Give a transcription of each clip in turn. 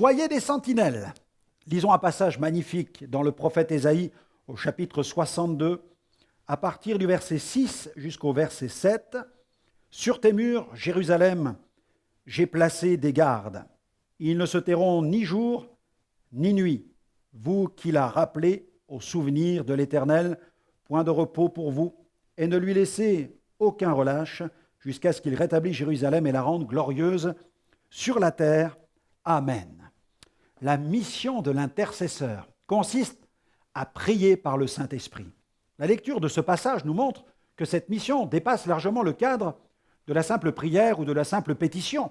Soyez des sentinelles. Lisons un passage magnifique dans le prophète Ésaïe au chapitre 62, à partir du verset 6 jusqu'au verset 7. Sur tes murs, Jérusalem, j'ai placé des gardes. Ils ne se tairont ni jour ni nuit. Vous qui l'a rappelé au souvenir de l'Éternel, point de repos pour vous, et ne lui laissez aucun relâche jusqu'à ce qu'il rétablisse Jérusalem et la rende glorieuse sur la terre. Amen. La mission de l'intercesseur consiste à prier par le Saint-Esprit. La lecture de ce passage nous montre que cette mission dépasse largement le cadre de la simple prière ou de la simple pétition.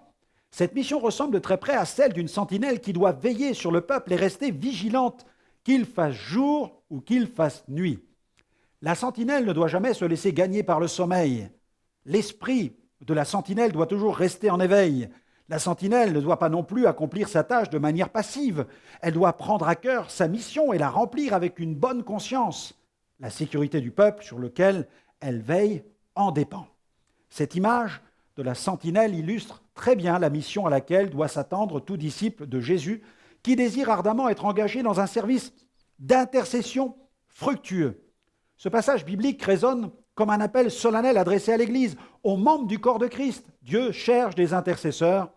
Cette mission ressemble de très près à celle d'une sentinelle qui doit veiller sur le peuple et rester vigilante, qu'il fasse jour ou qu'il fasse nuit. La sentinelle ne doit jamais se laisser gagner par le sommeil. L'esprit de la sentinelle doit toujours rester en éveil. La sentinelle ne doit pas non plus accomplir sa tâche de manière passive. Elle doit prendre à cœur sa mission et la remplir avec une bonne conscience. La sécurité du peuple sur lequel elle veille en dépend. Cette image de la sentinelle illustre très bien la mission à laquelle doit s'attendre tout disciple de Jésus qui désire ardemment être engagé dans un service d'intercession fructueux. Ce passage biblique résonne comme un appel solennel adressé à l'Église, aux membres du corps de Christ. Dieu cherche des intercesseurs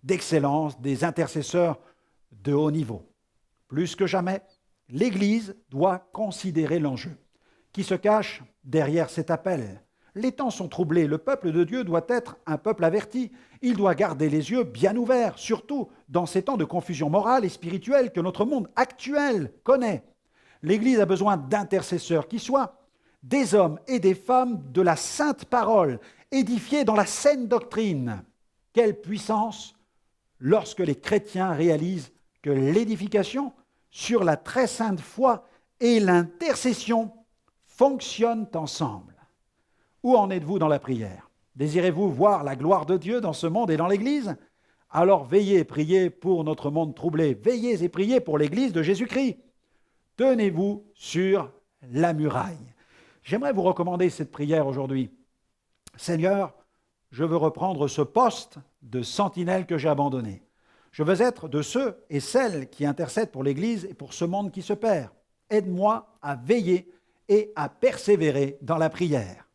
d'excellence, des intercesseurs de haut niveau. Plus que jamais, l'Église doit considérer l'enjeu qui se cache derrière cet appel. Les temps sont troublés, le peuple de Dieu doit être un peuple averti. Il doit garder les yeux bien ouverts, surtout dans ces temps de confusion morale et spirituelle que notre monde actuel connaît. L'Église a besoin d'intercesseurs qui soient des hommes et des femmes de la sainte parole, édifiés dans la saine doctrine. Quelle puissance lorsque les chrétiens réalisent que l'édification sur la très sainte foi et l'intercession fonctionnent ensemble. Où en êtes-vous dans la prière? Désirez-vous voir la gloire de Dieu dans ce monde et dans l'Église? Alors veillez et priez pour notre monde troublé. Veillez et priez pour l'Église de Jésus-Christ. Tenez-vous sur la muraille. J'aimerais vous recommander cette prière aujourd'hui. Seigneur, je veux reprendre ce poste de sentinelle que j'ai abandonné. Je veux être de ceux et celles qui intercèdent pour l'Église et pour ce monde qui se perd. Aide-moi à veiller et à persévérer dans la prière.